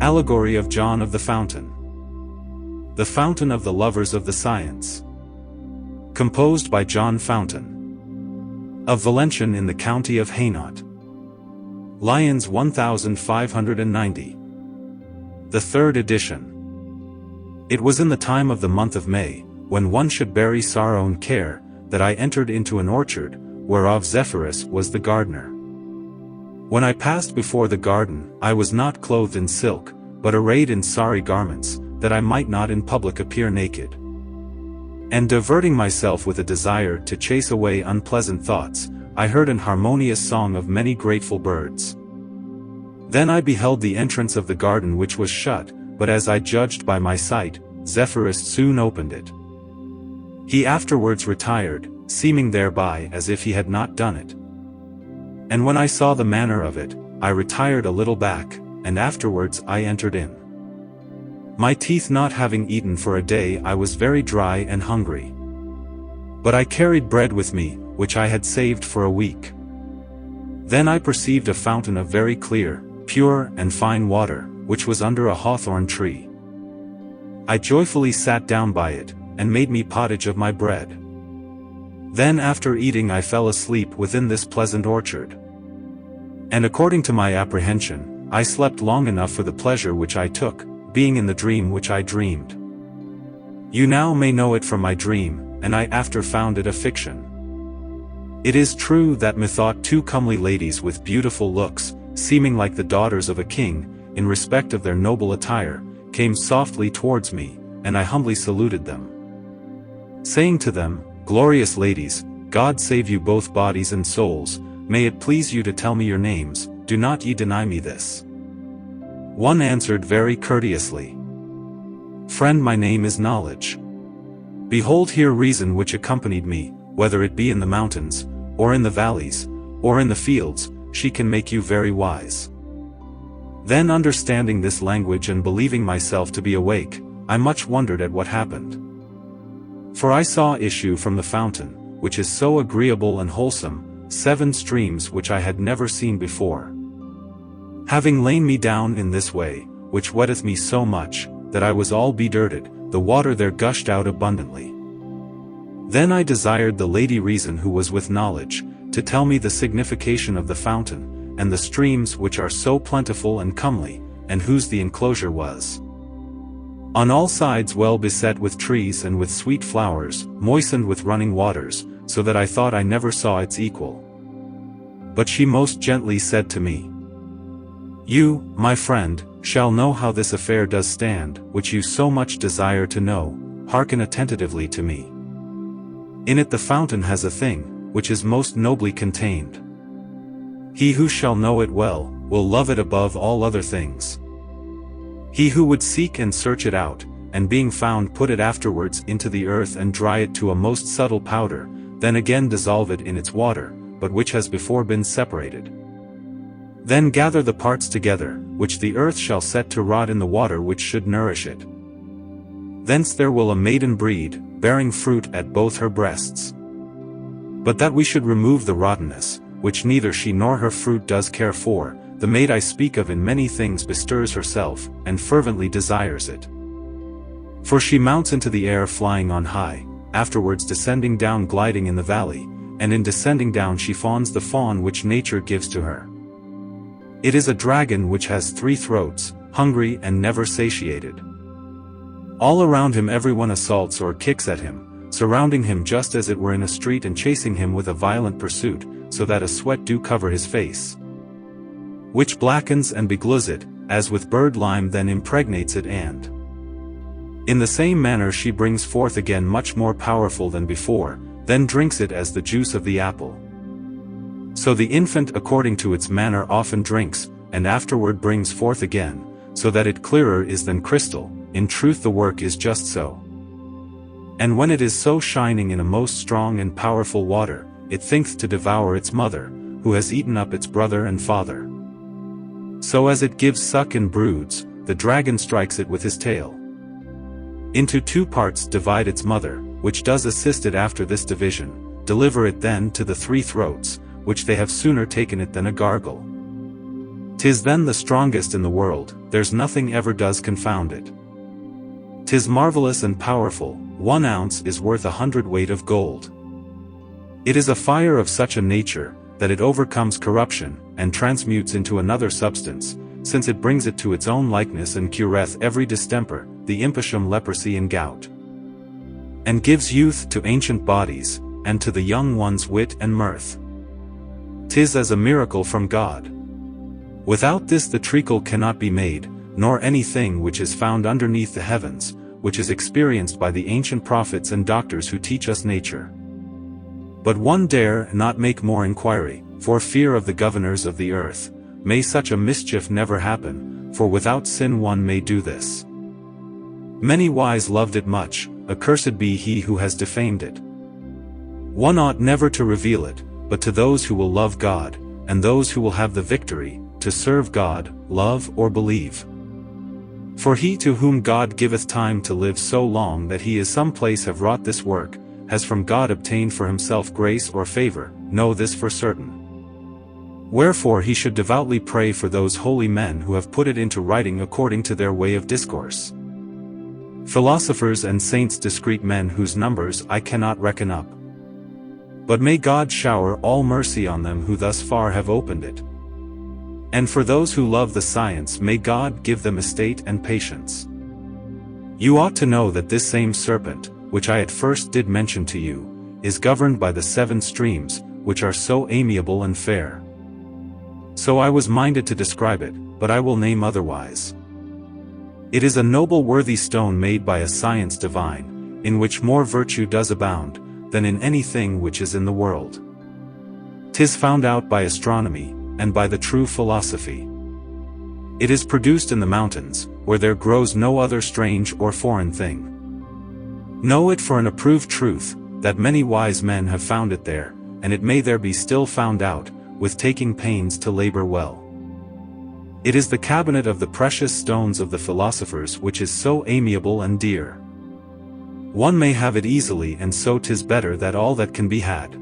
Allegory of John of the Fountain. The Fountain of the Lovers of the Science. Composed by John Fountain. Of Valencienn in the county of Hainault. Lyons 1590. The third edition. It was in the time of the month of May, when one should bury sorrow and care, that I entered into an orchard, whereof Zephyrus was the gardener. When I passed before the garden, I was not clothed in silk, but arrayed in sorry garments, that I might not in public appear naked. And diverting myself with a desire to chase away unpleasant thoughts, I heard an harmonious song of many grateful birds. Then I beheld the entrance of the garden which was shut, but as I judged by my sight, Zephyrus soon opened it. He afterwards retired, seeming thereby as if he had not done it. And when I saw the manner of it, I retired a little back, and afterwards I entered in. My teeth not having eaten for a day, I was very dry and hungry. But I carried bread with me, which I had saved for a week. Then I perceived a fountain of very clear, pure, and fine water, which was under a hawthorn tree. I joyfully sat down by it, and made me pottage of my bread. Then after eating I fell asleep within this pleasant orchard. And according to my apprehension, I slept long enough for the pleasure which I took, being in the dream which I dreamed. You now may know it from my dream, and I after found it a fiction. It is true that methought two comely ladies with beautiful looks, seeming like the daughters of a king, in respect of their noble attire, came softly towards me, and I humbly saluted them, saying to them, "Glorious ladies, God save you both bodies and souls, may it please you to tell me your names, do not ye deny me this." One answered very courteously, "Friend, my name is Knowledge. Behold here reason which accompanied me, whether it be in the mountains, or in the valleys, or in the fields, she can make you very wise." Then understanding this language and believing myself to be awake, I much wondered at what happened. For I saw issue from the fountain, which is so agreeable and wholesome, 7 streams which I had never seen before. Having lain me down in this way, which wetteth me so much, that I was all bedirded, the water there gushed out abundantly. Then I desired the Lady Reason, who was with knowledge, to tell me the signification of the fountain, and the streams which are so plentiful and comely, and whose the enclosure was on all sides well beset with trees and with sweet flowers, moistened with running waters, so that I thought I never saw its equal. But she most gently said to me, "You, my friend, shall know how this affair does stand, which you so much desire to know, hearken attentively to me. In it the fountain has a thing, which is most nobly contained. He who shall know it well, will love it above all other things. He who would seek and search it out, and being found put it afterwards into the earth and dry it to a most subtle powder, then again dissolve it in its water, but which has before been separated. Then gather the parts together, which the earth shall set to rot in the water which should nourish it. Thence there will a maiden breed, bearing fruit at both her breasts. But that we should remove the rottenness, which neither she nor her fruit does care for, the maid I speak of in many things bestirs herself, and fervently desires it. For she mounts into the air flying on high, afterwards descending down gliding in the valley, and in descending down she fawns the fawn which nature gives to her. It is a dragon which has 3 throats, hungry and never satiated. All around him everyone assaults or kicks at him, surrounding him just as it were in a street and chasing him with a violent pursuit, so that a sweat do cover his face, which blackens and beglues it, as with bird lime then impregnates it, and in the same manner she brings forth again much more powerful than before, then drinks it as the juice of the apple. So the infant according to its manner often drinks, and afterward brings forth again, so that it clearer is than crystal, in truth the work is just so. And when it is so shining in a most strong and powerful water, it thinketh to devour its mother, who has eaten up its brother and father. So as it gives suck and broods, the dragon strikes it with his tail. Into 2 parts divide its mother, which does assist it after this division, deliver it then to the 3 throats, which they have sooner taken it than a gargle. 'Tis then the strongest in the world, there's nothing ever does confound it. 'Tis marvelous and powerful, 1 ounce is worth 100 weight of gold. It is a fire of such a nature, that it overcomes corruption, and transmutes into another substance, since it brings it to its own likeness and cureth every distemper, the impotium leprosy and gout. And gives youth to ancient bodies, and to the young ones wit and mirth. 'Tis as a miracle from God. Without this the treacle cannot be made, nor anything which is found underneath the heavens, which is experienced by the ancient prophets and doctors who teach us nature. But one dare not make more inquiry, for fear of the governors of the earth. May such a mischief never happen, for without sin one may do this. Many wise loved it much, accursed be he who has defamed it. One ought never to reveal it, but to those who will love God, and those who will have the victory, to serve God, love or believe. For he to whom God giveth time to live so long that he is some place have wrought this work, has from God obtained for himself grace or favor, know this for certain. Wherefore he should devoutly pray for those holy men who have put it into writing according to their way of discourse. Philosophers and saints, discreet men whose numbers I cannot reckon up. But may God shower all mercy on them who thus far have opened it. And for those who love the science may God give them estate and patience. You ought to know that this same serpent, which I at first did mention to you, is governed by the 7 streams, which are so amiable and fair. So I was minded to describe it, but I will name otherwise. It is a noble worthy stone made by a science divine, in which more virtue does abound, than in anything which is in the world. 'Tis found out by astronomy, and by the true philosophy. It is produced in the mountains, where there grows no other strange or foreign thing. Know it for an approved truth, that many wise men have found it there, and it may there be still found out, with taking pains to labor well. It is the cabinet of the precious stones of the philosophers which is so amiable and dear. One may have it easily, and so 'tis better that all that can be had.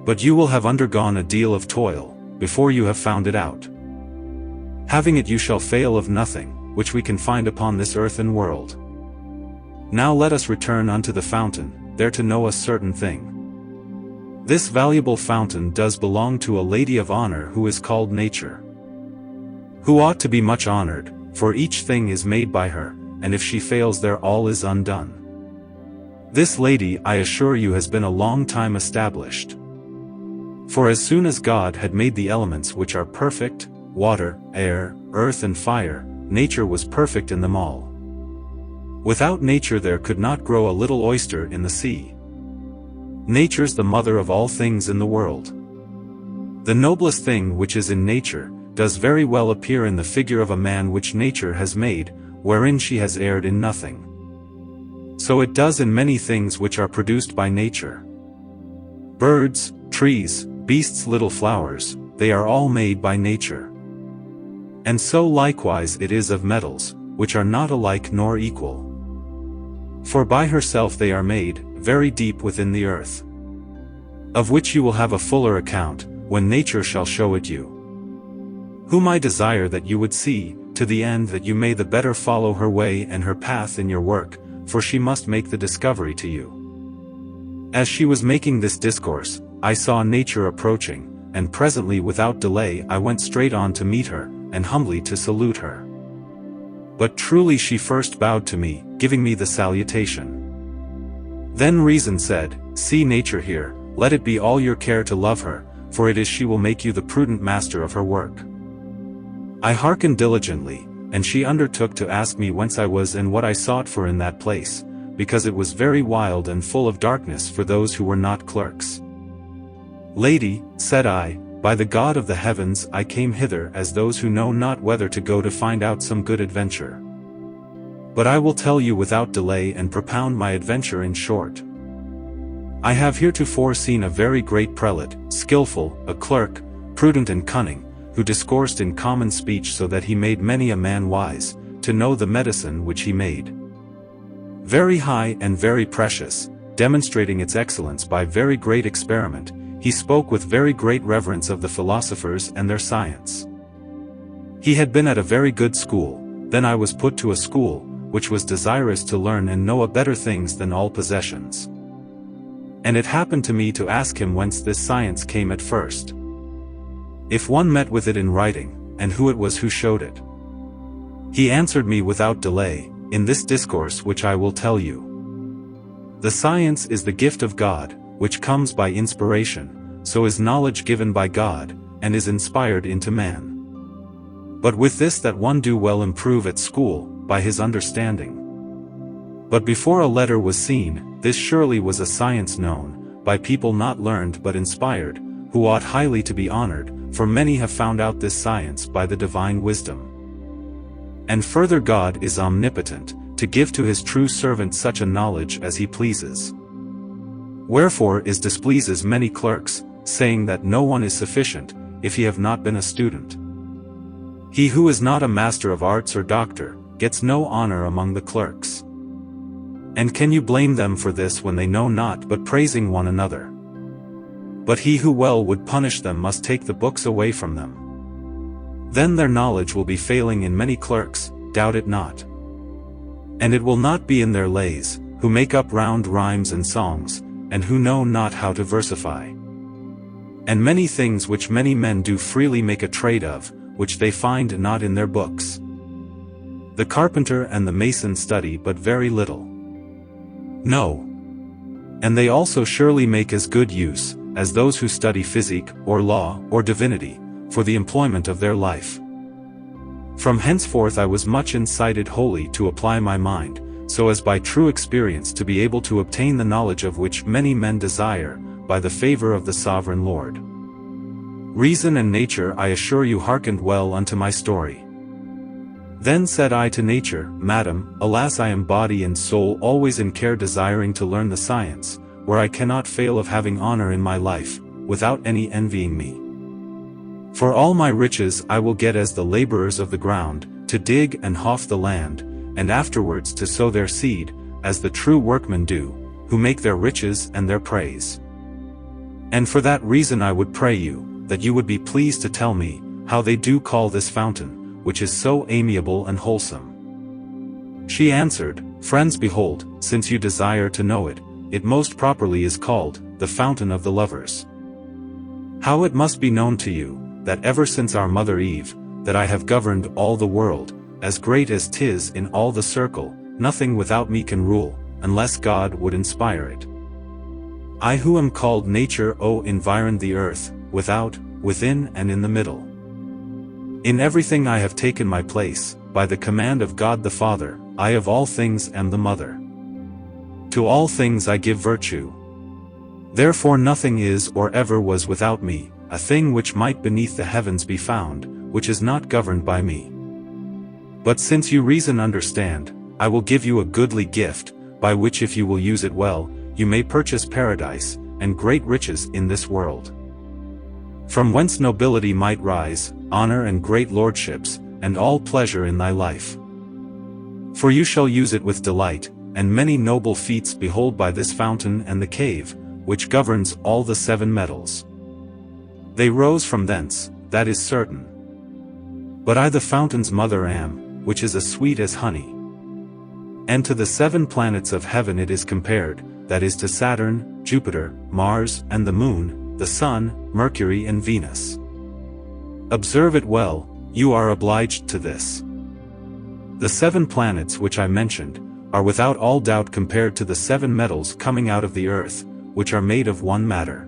But you will have undergone a deal of toil, before you have found it out. Having it you shall fail of nothing, which we can find upon this earth and world. Now let us return unto the fountain, there to know a certain thing. This valuable fountain does belong to a lady of honor who is called Nature, who ought to be much honored, for each thing is made by her, and if she fails there all is undone. This lady, I assure you, has been a long time established. For as soon as God had made the elements which are perfect, water, air, earth and fire, nature was perfect in them all. Without nature there could not grow a little oyster in the sea. Nature's the mother of all things in the world. The noblest thing which is in nature, does very well appear in the figure of a man which nature has made, wherein she has erred in nothing. So it does in many things which are produced by nature. Birds, trees, beasts, little flowers, they are all made by nature. And so likewise it is of metals, which are not alike nor equal. For by herself they are made, very deep within the earth. Of which you will have a fuller account, when nature shall show it you. Whom I desire that you would see, to the end that you may the better follow her way and her path in your work, for she must make the discovery to you. As she was making this discourse, I saw nature approaching, and presently without delay I went straight on to meet her, and humbly to salute her. But truly she first bowed to me, giving me the salutation. Then reason said, see nature here, let it be all your care to love her, for it is she will make you the prudent master of her work. I hearkened diligently, and she undertook to ask me whence I was and what I sought for in that place, because it was very wild and full of darkness for those who were not clerks. Lady, said I, by the God of the heavens I came hither as those who know not whether to go to find out some good adventure. But I will tell you without delay and propound my adventure in short. I have heretofore seen a very great prelate, skillful, a clerk, prudent and cunning, who discoursed in common speech so that he made many a man wise, to know the medicine which he made. Very high and very precious, demonstrating its excellence by very great experiment, he spoke with very great reverence of the philosophers and their science. He had been at a very good school. Then I was put to a school, which was desirous to learn and know a better things than all possessions. And it happened to me to ask him whence this science came at first. If one met with it in writing, and who it was who showed it. He answered me without delay, in this discourse which I will tell you. The science is the gift of God, which comes by inspiration, so is knowledge given by God, and is inspired into man. But with this that one do well improve at school, by his understanding. But before a letter was seen, this surely was a science known, by people not learned but inspired, who ought highly to be honored, for many have found out this science by the divine wisdom. And further God is omnipotent, to give to his true servant such a knowledge as he pleases. Wherefore is displeases many clerks, saying that no one is sufficient, if he have not been a student. He who is not a master of arts or doctor, gets no honor among the clerks. And can you blame them for this when they know not but praising one another? But he who well would punish them must take the books away from them. Then their knowledge will be failing in many clerks, doubt it not. And it will not be in their lays, who make up round rhymes and songs, and who know not how to versify. And many things which many men do freely make a trade of, which they find not in their books. The carpenter and the mason study but very little. No. And they also surely make as good use, as those who study physic, or law, or divinity, for the employment of their life. From henceforth I was much incited wholly to apply my mind, so as by true experience to be able to obtain the knowledge of which many men desire, by the favor of the sovereign Lord. Reason and nature, I assure you, hearkened well unto my story. Then said I to nature, Madam, alas, I am body and soul always in care desiring to learn the science, where I cannot fail of having honor in my life, without any envying me. For all my riches I will get as the laborers of the ground, to dig and hough the land, and afterwards to sow their seed, as the true workmen do, who make their riches and their praise. And for that reason I would pray you, that you would be pleased to tell me, how they do call this fountain, which is so amiable and wholesome. She answered, Friends, behold, since you desire to know it, it most properly is called, the fountain of the lovers. How it must be known to you, that ever since our mother Eve, that I have governed all the world, as great as 'tis in all the circle, nothing without me can rule, unless God would inspire it. I who am called nature, environed the earth, without, within and in the middle. In everything I have taken my place, by the command of God the Father, I of all things am the mother. To all things I give virtue. Therefore nothing is or ever was without me, a thing which might beneath the heavens be found, which is not governed by me. But since you reason understand, I will give you a goodly gift, by which if you will use it well, you may purchase paradise, and great riches in this world. From whence nobility might rise, honor and great lordships, and all pleasure in thy life. For you shall use it with delight, and many noble feats behold by this fountain and the cave, which governs all the 7 metals. They rose from thence, that is certain. But I the fountain's mother am, which is as sweet as honey. And to the 7 planets of heaven it is compared, that is to Saturn, Jupiter, Mars, and the Moon, the Sun, Mercury and Venus. Observe it well, you are obliged to this. The 7 planets which I mentioned, are without all doubt compared to the 7 metals coming out of the earth, which are made of one matter.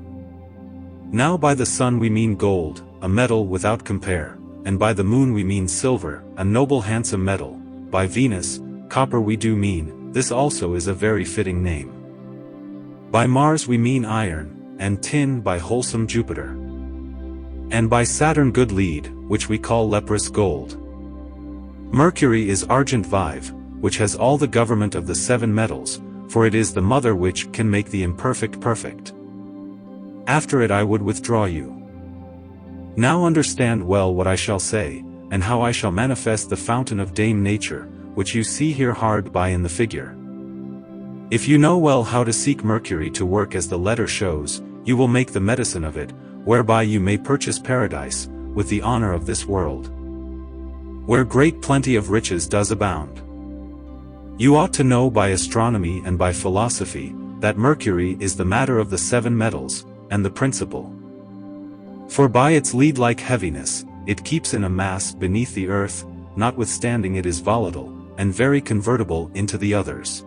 Now by the Sun we mean gold, a metal without compare, and by the Moon we mean silver, a noble handsome metal, by Venus, copper we do mean, this also is a very fitting name. By Mars we mean iron, and tin by wholesome Jupiter. And by Saturn good lead, which we call leprous gold. Mercury is argent vive, which has all the government of the 7 metals, for it is the mother which can make the imperfect perfect. After it I would withdraw you. Now understand well what I shall say, and how I shall manifest the fountain of Dame Nature, which you see here hard by in the figure. If you know well how to seek Mercury to work as the letter shows, you will make the medicine of it, whereby you may purchase paradise, with the honor of this world. where great plenty of riches does abound. You ought to know by astronomy and by philosophy, that mercury is the matter of the 7 metals, and the principal. For by its lead-like heaviness, it keeps in a mass beneath the earth, notwithstanding it is volatile, and very convertible into the others.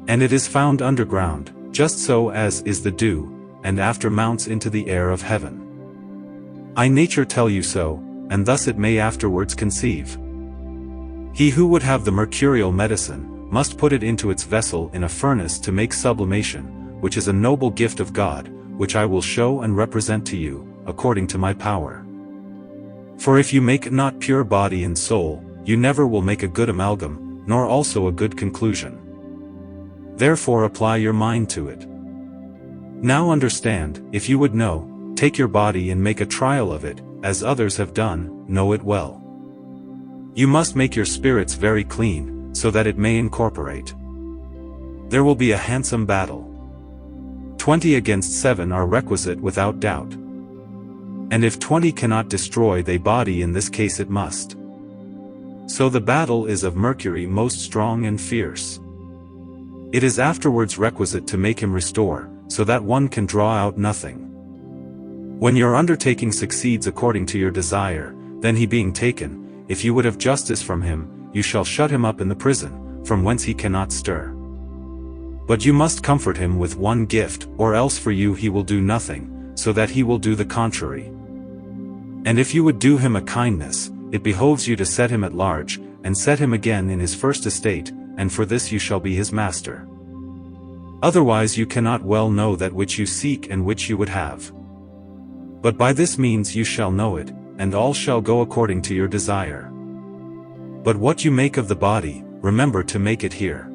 And it is found underground, just so as is the dew, and after mounts into the air of heaven. I nature tell you so, and thus it may afterwards conceive. He who would have the mercurial medicine, must put it into its vessel in a furnace to make sublimation, which is a noble gift of God, which I will show and represent to you, according to my power. For if you make not pure body and soul, you never will make a good amalgam, nor also a good conclusion. Therefore apply your mind to it. Now understand, if you would know, take your body and make a trial of it, as others have done, know it well. You must make your spirits very clean, so that it may incorporate. There will be a handsome battle. 20 against 7 are requisite without doubt. And if 20 cannot destroy they body, in this case it must. So the battle is of Mercury most strong and fierce. It is afterwards requisite to make him restore, so that one can draw out nothing. When your undertaking succeeds according to your desire, then he being taken, if you would have justice from him, you shall shut him up in the prison, from whence he cannot stir. But you must comfort him with one gift, or else for you he will do nothing, so that he will do the contrary. And if you would do him a kindness, it behoves you to set him at large, and set him again in his first estate, and for this you shall be his master. Otherwise you cannot well know that which you seek and which you would have. But by this means you shall know it, and all shall go according to your desire. But what you make of the body, remember to make it here.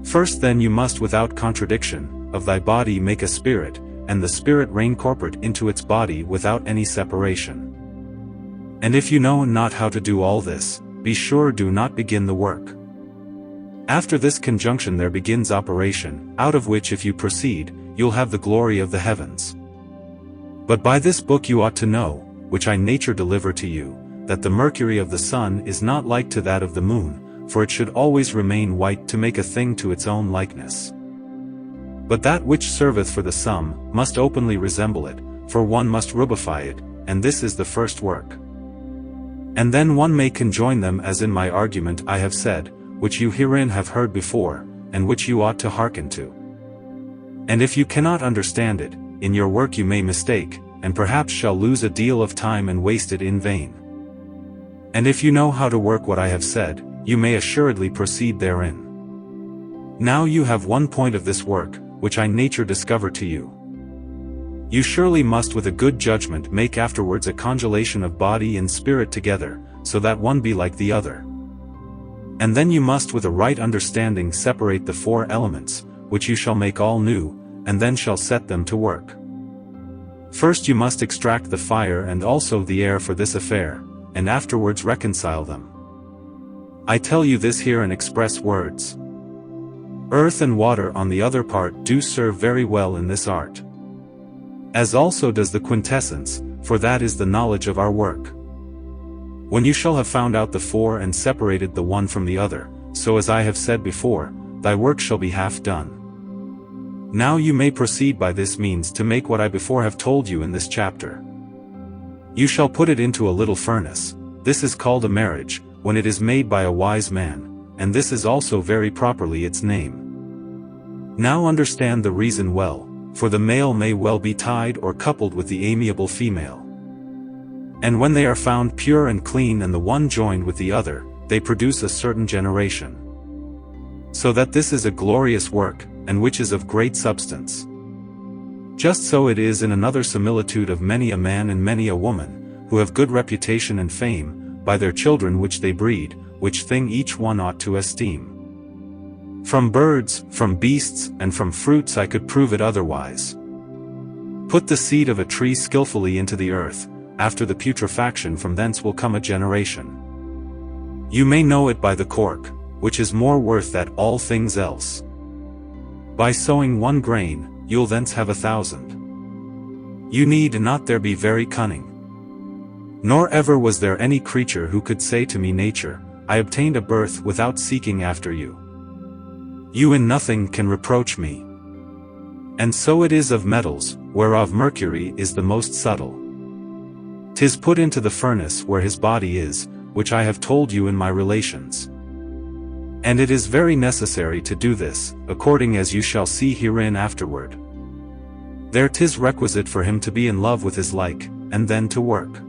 First then you must without contradiction, of thy body make a spirit, and the spirit reign corporate into its body without any separation. And if you know not how to do all this, be sure do not begin the work. After this conjunction there begins operation, out of which if you proceed, you'll have the glory of the heavens. But by this book you ought to know, which I nature deliver to you, that the mercury of the sun is not like to that of the moon, for it should always remain white to make a thing to its own likeness. But that which serveth for the sum, must openly resemble it, for one must rubify it, and this is the first work. And then one may conjoin them as in my argument I have said, which you herein have heard before, and which you ought to hearken to. And if you cannot understand it, in your work you may mistake, and perhaps shall lose a deal of time and waste it in vain. And if you know how to work what I have said, you may assuredly proceed therein. Now you have one point of this work, which I nature discover to you. You surely must with a good judgment make afterwards a congelation of body and spirit together, so that one be like the other. And then you must with a right understanding separate the 4 elements, which you shall make all new, and then shall set them to work. First you must extract the fire and also the air for this affair, and afterwards reconcile them. I tell you this here in express words. Earth and water on the other part do serve very well in this art. As also does the quintessence, for that is the knowledge of our work. When you shall have found out the 4 and separated the one from the other, so as I have said before, thy work shall be half done. Now you may proceed by this means to make what I before have told you in this chapter. You shall put it into a little furnace. This is called a marriage, when it is made by a wise man, and this is also very properly its name. Now understand the reason well, for the male may well be tied or coupled with the amiable female. And when they are found pure and clean and the one joined with the other, they produce a certain generation. So that this is a glorious work, and which is of great substance. Just so it is in another similitude of many a man and many a woman, who have good reputation and fame, by their children which they breed, which thing each one ought to esteem. From birds, from beasts, and from fruits I could prove it otherwise. Put the seed of a tree skillfully into the earth, after the putrefaction from thence will come a generation. You may know it by the cork, which is more worth than all things else. By sowing 1 grain, you'll thence have 1,000. You need not there be very cunning. Nor ever was there any creature who could say to me, Nature, I obtained a birth without seeking after you. You in nothing can reproach me. And so it is of metals, whereof mercury is the most subtle. 'Tis put into the furnace where his body is, which I have told you in my relations. And it is very necessary to do this, according as you shall see herein afterward. There 'tis requisite for him to be in love with his like, and then to work.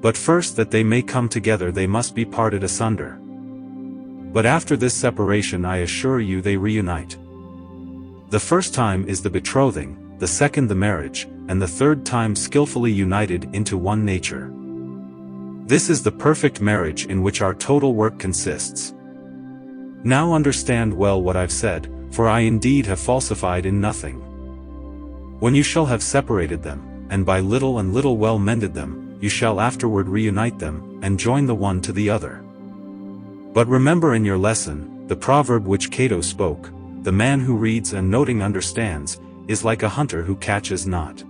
But first that they may come together they must be parted asunder. But after this separation I assure you they reunite. The first time is the betrothing, the second the marriage, and the third time skillfully united into one nature. This is the perfect marriage in which our total work consists. Now understand well what I've said, for I indeed have falsified in nothing. When you shall have separated them, and by little and little well mended them, you shall afterward reunite them, and join the one to the other. But remember in your lesson, the proverb which Cato spoke, the man who reads and noting understands, is like a hunter who catches not.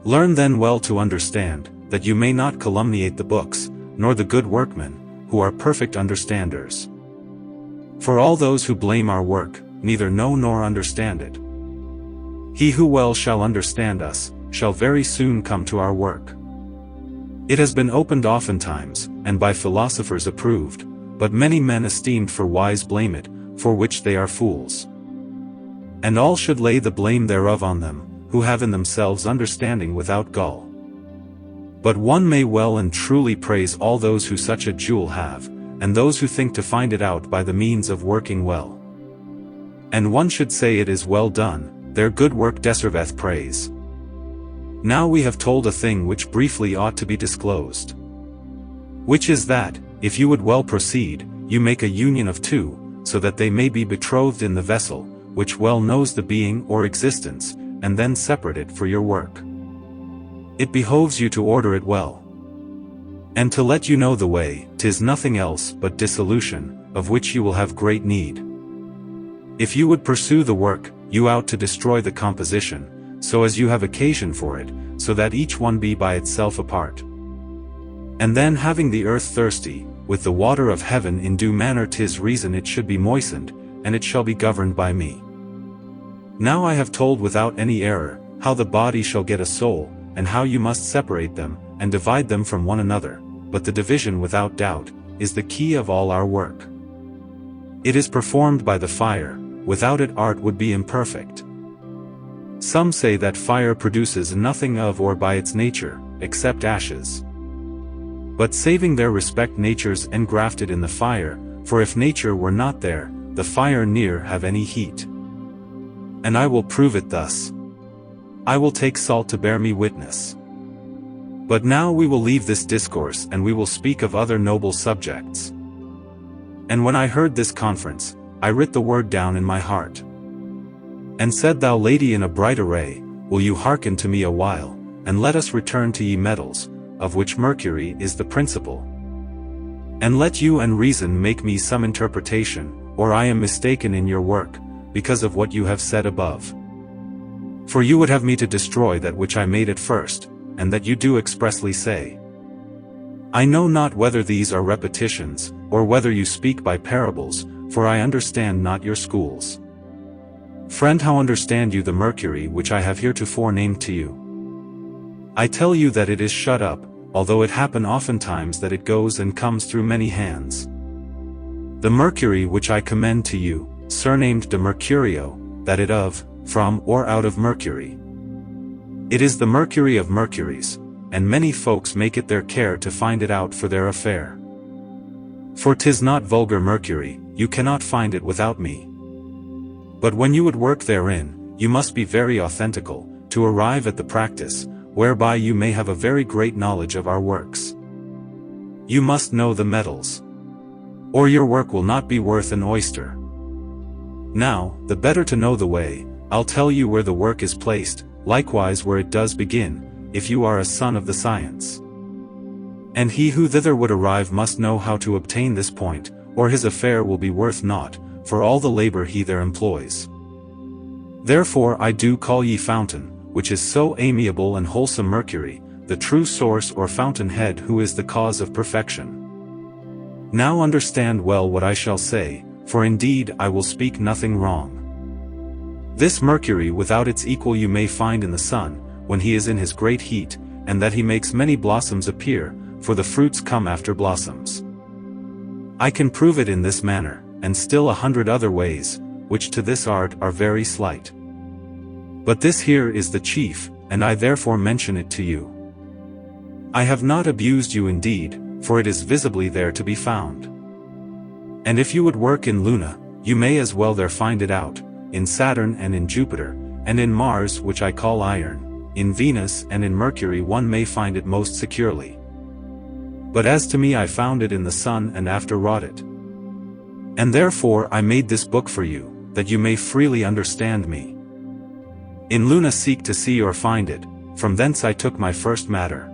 Learn then well to understand, that you may not calumniate the books, nor the good workmen, who are perfect understanders. For all those who blame our work, neither know nor understand it. He who well shall understand us, shall very soon come to our work. It has been opened oftentimes, and by philosophers approved, but many men esteemed for wise blame it, for which they are fools. And all should lay the blame thereof on them, who have in themselves understanding without gall. But one may well and truly praise all those who such a jewel have, and those who think to find it out by the means of working well. And one should say it is well done, their good work deserveth praise. Now we have told a thing which briefly ought to be disclosed. Which is that, if you would well proceed, you make a union of two, so that they may be betrothed in the vessel, which well knows the being or existence, and then separate it for your work. It behoves you to order it well. And to let you know the way, 'tis nothing else but dissolution, of which you will have great need. If you would pursue the work, you ought to destroy the composition, so as you have occasion for it, so that each one be by itself apart. And then having the earth thirsty, with the water of heaven in due manner 'tis reason it should be moistened, and it shall be governed by me. Now I have told without any error, how the body shall get a soul, and how you must separate them, and divide them from one another, but the division without doubt, is the key of all our work. It is performed by the fire, without it art would be imperfect. Some say that fire produces nothing of or by its nature, except ashes. But saving their respect natures engrafted in the fire, for if nature were not there, the fire ne'er have any heat. And I will prove it thus. I will take salt to bear me witness. But now we will leave this discourse and we will speak of other noble subjects. And when I heard this conference, I writ the word down in my heart. And said, Thou lady in a bright array, will you hearken to me a while, and let us return to ye metals, of which mercury is the principal. And let you and reason make me some interpretation, or I am mistaken in your work, because of what you have said above. For you would have me to destroy that which I made at first, and that you do expressly say. I know not whether these are repetitions, or whether you speak by parables, for I understand not your schools. Friend, how understand you the mercury which I have heretofore named to you? I tell you that it is shut up, although it happen oftentimes that it goes and comes through many hands. The mercury which I commend to you, surnamed de mercurio, that it of, from or out of mercury. It is the mercury of mercuries, and many folks make it their care to find it out for their affair. For 'tis not vulgar mercury, you cannot find it without me. But when you would work therein, you must be very authentical, to arrive at the practice, whereby you may have a very great knowledge of our works. You must know the metals. Or your work will not be worth an oyster. Now, the better to know the way, I'll tell you where the work is placed, likewise where it does begin, if you are a son of the science. And he who thither would arrive must know how to obtain this point, or his affair will be worth naught, for all the labor he there employs. Therefore I do call ye fountain, which is so amiable and wholesome mercury, the true source or fountain-head who is the cause of perfection. Now understand well what I shall say, for indeed I will speak nothing wrong. This Mercury without its equal you may find in the sun, when he is in his great heat, and that he makes many blossoms appear, for the fruits come after blossoms. I can prove it in this manner, and still 100 other ways, which to this art are very slight. But this here is the chief, and I therefore mention it to you. I have not abused you indeed, for it is visibly there to be found. And if you would work in Luna, you may as well there find it out, in Saturn and in Jupiter, and in Mars which I call iron, in Venus and in Mercury one may find it most securely. But as to me I found it in the sun and after wrought it. And therefore I made this book for you, that you may freely understand me. In Luna seek to see or find it, from thence I took my first matter.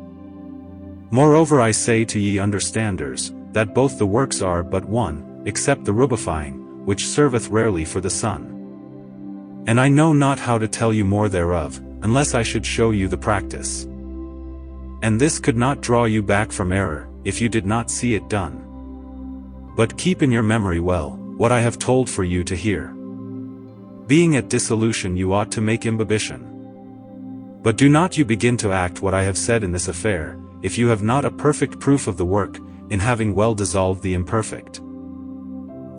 Moreover I say to ye understanders, that both the works are but one, except the rubifying, which serveth rarely for the sun. And I know not how to tell you more thereof, unless I should show you the practice. And this could not draw you back from error, if you did not see it done. But keep in your memory well, what I have told for you to hear. Being at dissolution you ought to make imbibition. But do not you begin to act what I have said in this affair, if you have not a perfect proof of the work, in having well dissolved the imperfect.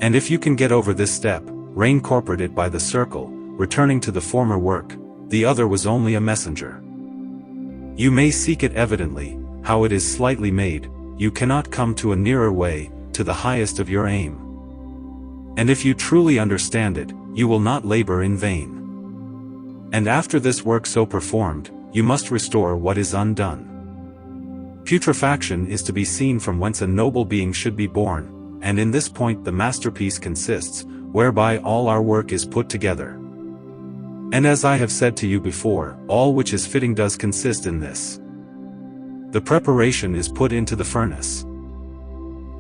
And if you can get over this step, reign corporate it by the circle, returning to the former work, the other was only a messenger. You may seek it evidently, how it is slightly made, you cannot come to a nearer way, to the highest of your aim. And if you truly understand it, you will not labor in vain. And after this work so performed, you must restore what is undone. Putrefaction is to be seen from whence a noble being should be born, and in this point the masterpiece consists, whereby all our work is put together. And as I have said to you before, all which is fitting does consist in this. The preparation is put into the furnace.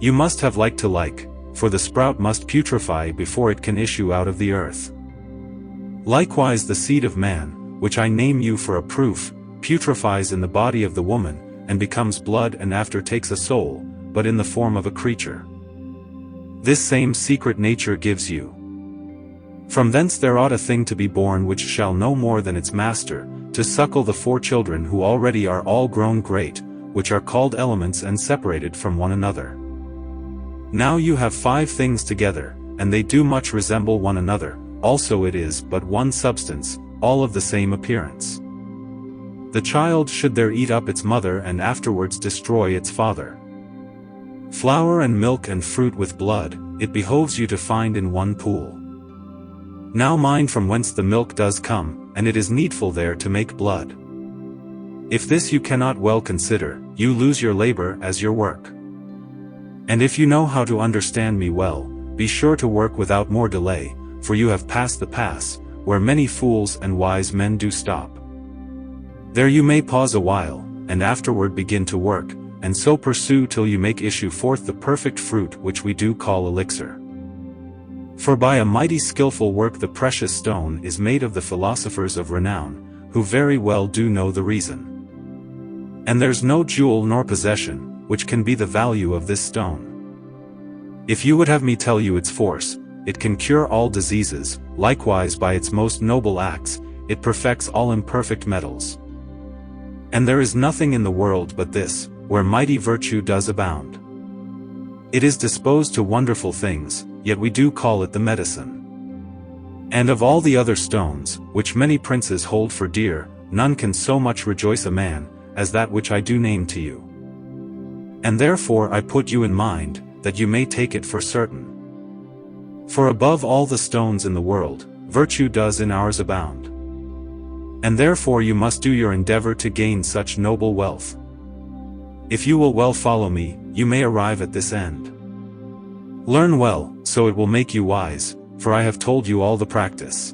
You must have like to like, for the sprout must putrefy before it can issue out of the earth. Likewise the seed of man, which I name you for a proof, putrefies in the body of the woman, and becomes blood and after takes a soul, but in the form of a creature. This same secret nature gives you. From thence there ought a thing to be born which shall know more than its master, to suckle the 4 children who already are all grown great, which are called elements and separated from one another. Now you have 5 things together, and they do much resemble one another, also it is but one substance, all of the same appearance. The child should there eat up its mother and afterwards destroy its father. Flour and milk and fruit with blood, it behoves you to find in one pool. Now mind from whence the milk does come, and it is needful there to make blood. If this you cannot well consider, you lose your labor as your work. And if you know how to understand me well, be sure to work without more delay, for you have passed the pass, where many fools and wise men do stop. There you may pause a while, and afterward begin to work, and so pursue till you make issue forth the perfect fruit which we do call elixir. For by a mighty skillful work the precious stone is made of the philosophers of renown, who very well do know the reason. And there's no jewel nor possession, which can be the value of this stone. If you would have me tell you its force, it can cure all diseases, likewise by its most noble acts, it perfects all imperfect metals. And there is nothing in the world but this, where mighty virtue does abound. It is disposed to wonderful things, yet we do call it the medicine. And of all the other stones, which many princes hold for dear, none can so much rejoice a man, as that which I do name to you. And therefore I put you in mind, that you may take it for certain. For above all the stones in the world, virtue does in ours abound. And therefore you must do your endeavor to gain such noble wealth. If you will well follow me, you may arrive at this end. Learn well, so it will make you wise, for I have told you all the practice.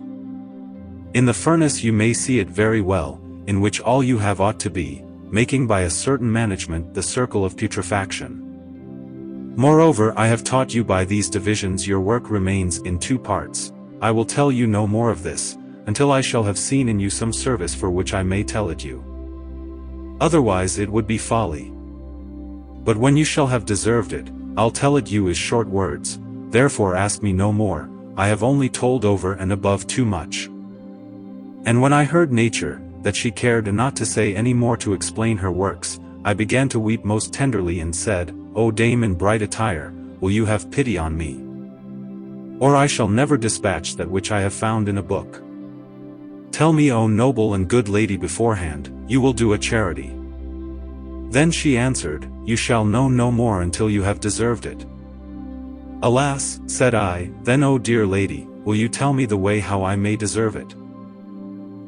In the furnace you may see it very well, in which all you have ought to be, making by a certain management the circle of putrefaction. Moreover I have taught you by these divisions your work remains in 2 parts, I will tell you no more of this, until I shall have seen in you some service for which I may tell it you. Otherwise it would be folly. But when you shall have deserved it, I'll tell it you is short words, therefore ask me no more, I have only told over and above too much. And when I heard nature, that she cared not to say any more to explain her works, I began to weep most tenderly and said, O dame in bright attire, will you have pity on me? Or I shall never dispatch that which I have found in a book. Tell me, O noble and good lady, beforehand, you will do a charity. Then she answered, You shall know no more until you have deserved it. Alas, said I, then, O dear lady, will you tell me the way how I may deserve it?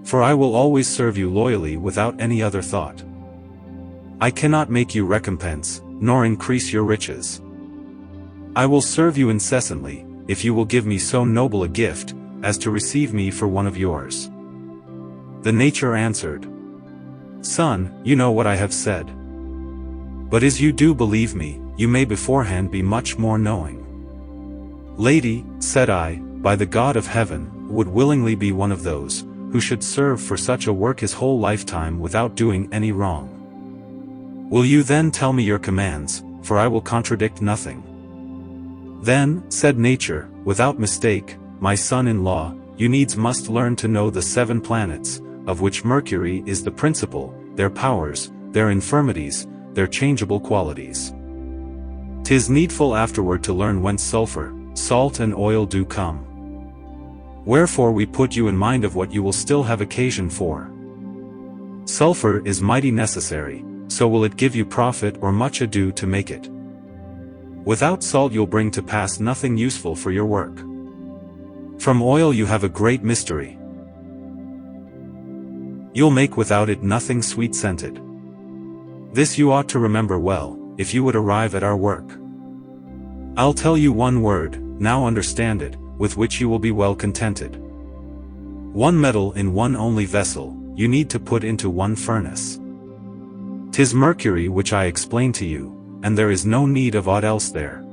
For I will always serve you loyally without any other thought. I cannot make you recompense, nor increase your riches. I will serve you incessantly, if you will give me so noble a gift, as to receive me for one of yours. The nature answered, Son, you know what I have said. But as you do believe me, you may beforehand be much more knowing. Lady, said I, by the God of heaven, would willingly be one of those, who should serve for such a work his whole lifetime without doing any wrong. Will you then tell me your commands, for I will contradict nothing. Then, said nature, without mistake, my son-in-law, you needs must learn to know the 7 planets, of which Mercury is the principal, their powers, their infirmities, their changeable qualities. 'Tis needful afterward to learn whence sulfur, salt and oil do come. Wherefore we put you in mind of what you will still have occasion for. Sulfur is mighty necessary, so will it give you profit or much ado to make it. Without salt you'll bring to pass nothing useful for your work. From oil you have a great mystery. You'll make without it nothing sweet-scented. This you ought to remember well, if you would arrive at our work. I'll tell you one word, now understand it, with which you will be well contented. One metal in one only vessel, you need to put into one furnace. 'Tis mercury which I explain to you, and there is no need of aught else there.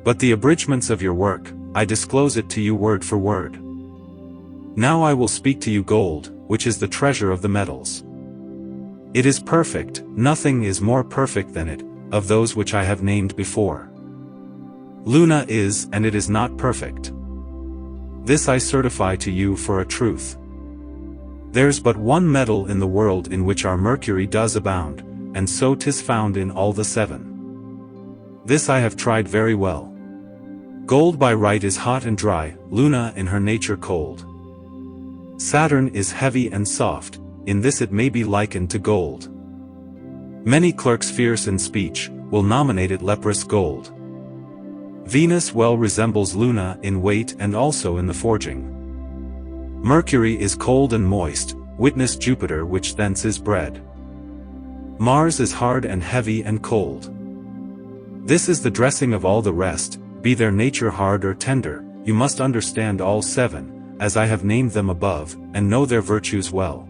But the abridgments of your work, I disclose it to you word for word. Now I will speak to you gold, which is the treasure of the metals. It is perfect, nothing is more perfect than it, of those which I have named before. Luna is, and it is not perfect. This I certify to you for a truth. There's but one metal in the world in which our mercury does abound, and so 'tis found in all the 7. This I have tried very well. Gold by right is hot and dry, Luna in her nature cold. Saturn is heavy and soft, in this it may be likened to gold. Many clerks fierce in speech, will nominate it leprous gold. Venus well resembles Luna in weight and also in the forging. Mercury is cold and moist, witness Jupiter which thence is bred. Mars is hard and heavy and cold. This is the dressing of all the rest, be their nature hard or tender, you must understand all 7, as I have named them above, and know their virtues well.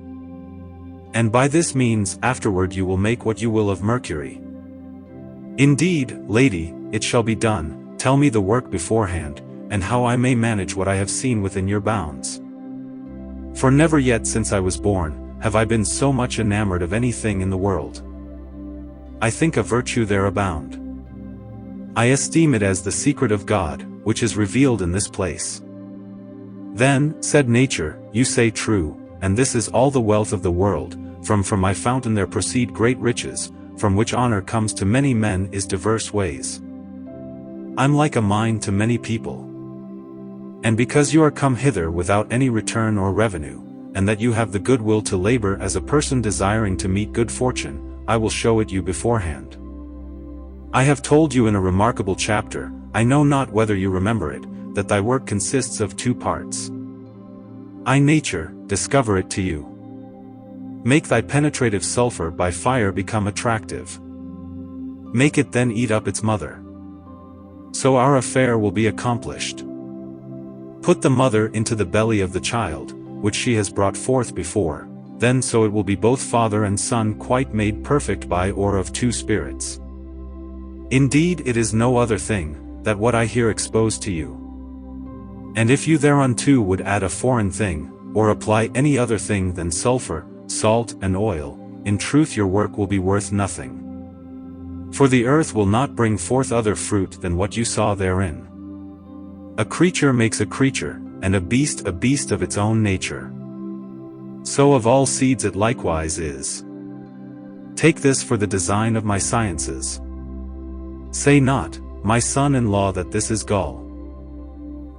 And by this means afterward you will make what you will of Mercury. Indeed, lady, it shall be done, tell me the work beforehand, and how I may manage what I have seen within your bounds. For never yet since I was born, have I been so much enamored of anything in the world. I think a virtue there abound. I esteem it as the secret of God, which is revealed in this place. Then, said nature, you say true, and this is all the wealth of the world, from my fountain there proceed great riches, from which honor comes to many men is diverse ways. I'm like a mine to many people. And because you are come hither without any return or revenue, and that you have the goodwill to labor as a person desiring to meet good fortune, I will show it you beforehand. I have told you in a remarkable chapter, I know not whether you remember it, that thy work consists of 2 parts. I nature, discover it to you. Make thy penetrative sulfur by fire become attractive. Make it then eat up its mother. So our affair will be accomplished. Put the mother into the belly of the child, which she has brought forth before, then so it will be both father and son quite made perfect by or of 2 spirits. Indeed it is no other thing, that what I here expose to you. And if you thereunto would add a foreign thing, or apply any other thing than sulfur, salt and oil, in truth your work will be worth nothing. For the earth will not bring forth other fruit than what you saw therein. A creature makes a creature, and a beast of its own nature. So of all seeds it likewise is. Take this for the design of my sciences. Say not, my son-in-law, that this is gall.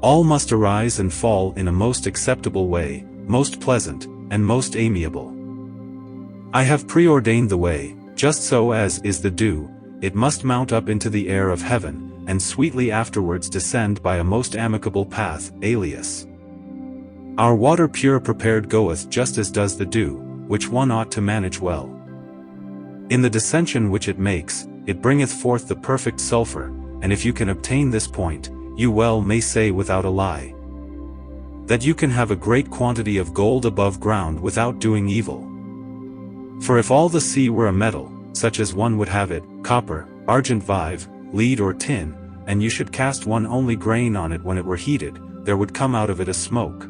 All must arise and fall in a most acceptable way, most pleasant, and most amiable. I have preordained the way, just so as is the dew, it must mount up into the air of heaven, and sweetly afterwards descend by a most amicable path, alias. Our water pure prepared goeth just as does the dew, which one ought to manage well. In the dissension which it makes, it bringeth forth the perfect sulphur, and if you can obtain this point, you well may say without a lie, that you can have a great quantity of gold above ground without doing evil. For if all the sea were a metal, such as one would have it, copper, argent vive, lead or tin, and you should cast one only grain on it when it were heated, there would come out of it a smoke,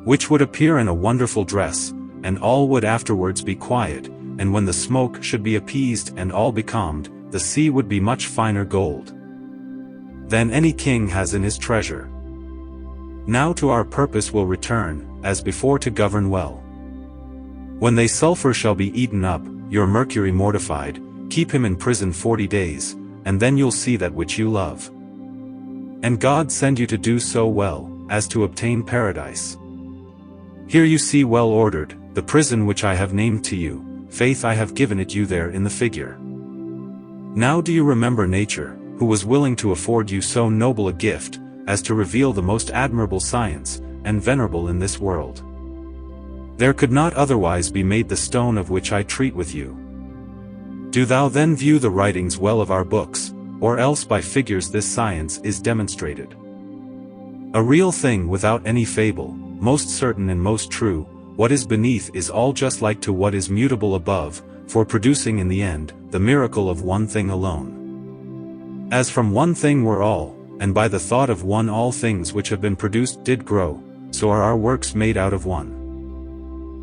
which would appear in a wonderful dress, and all would afterwards be quiet, and when the smoke should be appeased and all becalmed, the sea would be much finer gold than any king has in his treasure. Now to our purpose will return, as before, to govern well. When they sulphur shall be eaten up, your mercury mortified, keep him in prison 40 days, and then you'll see that which you love. And God send you to do so well, as to obtain paradise. Here you see well ordered, the prison which I have named to you, faith I have given it you there in the figure. Now do you remember nature, who was willing to afford you so noble a gift, as to reveal the most admirable science, and venerable in this world? There could not otherwise be made the stone of which I treat with you. Do thou then view the writings well of our books, or else by figures this science is demonstrated. A real thing without any fable, most certain and most true, what is beneath is all just like to what is mutable above, for producing in the end, the miracle of one thing alone. As from one thing were all, and by the thought of one all things which have been produced did grow, so are our works made out of one.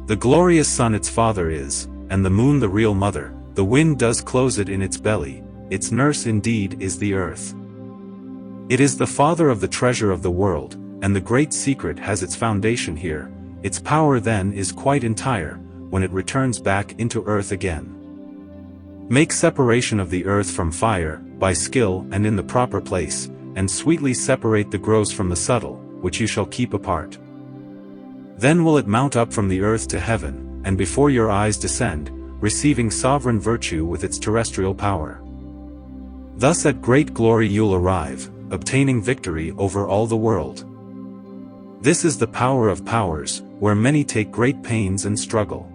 The glorious sun its father is, and the moon the real mother, the wind does close it in its belly, its nurse indeed is the earth. It is the father of the treasure of the world, and the great secret has its foundation here, its power then is quite entire, when it returns back into earth again. Make separation of the earth from fire, by skill and in the proper place, and sweetly separate the gross from the subtle, which you shall keep apart. Then will it mount up from the earth to heaven, and before your eyes descend, receiving sovereign virtue with its terrestrial power. Thus at great glory you'll arrive, obtaining victory over all the world. This is the power of powers, where many take great pains and struggle.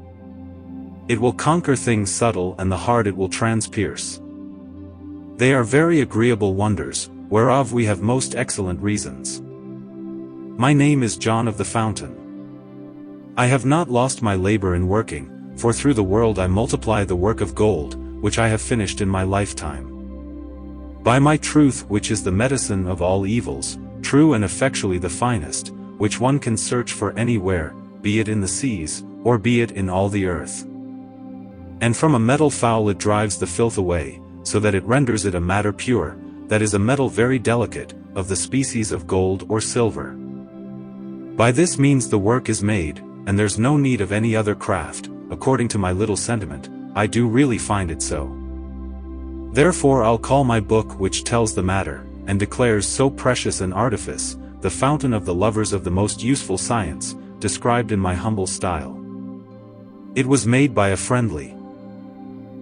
It will conquer things subtle and the heart it will transpierce. They are very agreeable wonders, whereof we have most excellent reasons. My name is John of the Fountain. I have not lost my labor in working, for through the world I multiply the work of gold, which I have finished in my lifetime. By my truth, which is the medicine of all evils, true and effectually the finest, which one can search for anywhere, be it in the seas, or be it in all the earth. And from a metal foul it drives the filth away, so that it renders it a matter pure, that is a metal very delicate, of the species of gold or silver. By this means the work is made, and there's no need of any other craft, according to my little sentiment, I do really find it so. Therefore I'll call my book which tells the matter, and declares so precious an artifice, the fountain of the lovers of the most useful science, described in my humble style. It was made by a friendly.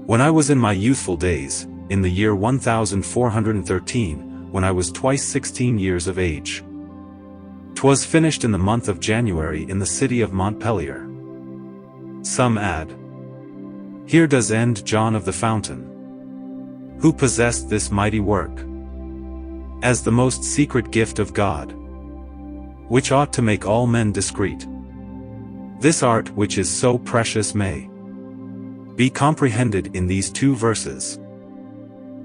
When I was in my youthful days, in the year 1413, when I was twice 16 years of age. 'Twas finished in the month of January in the city of Montpellier. Some add, here does end John of the Fountain, who possessed this mighty work, as the most secret gift of God, which ought to make all men discreet. This art which is so precious may be comprehended in these 2 verses.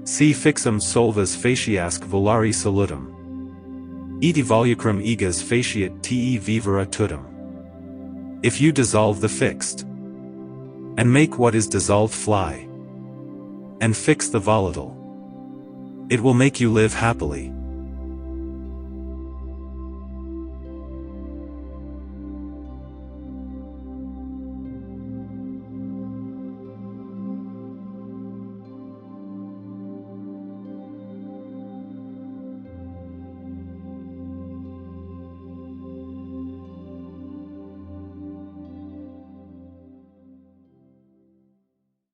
Si fixum solvas faciasque volari salutum, iti volucrum egas faciat te vivere tutum. If you dissolve the fixed and make what is dissolved fly, and fix the volatile. It will make you live happily.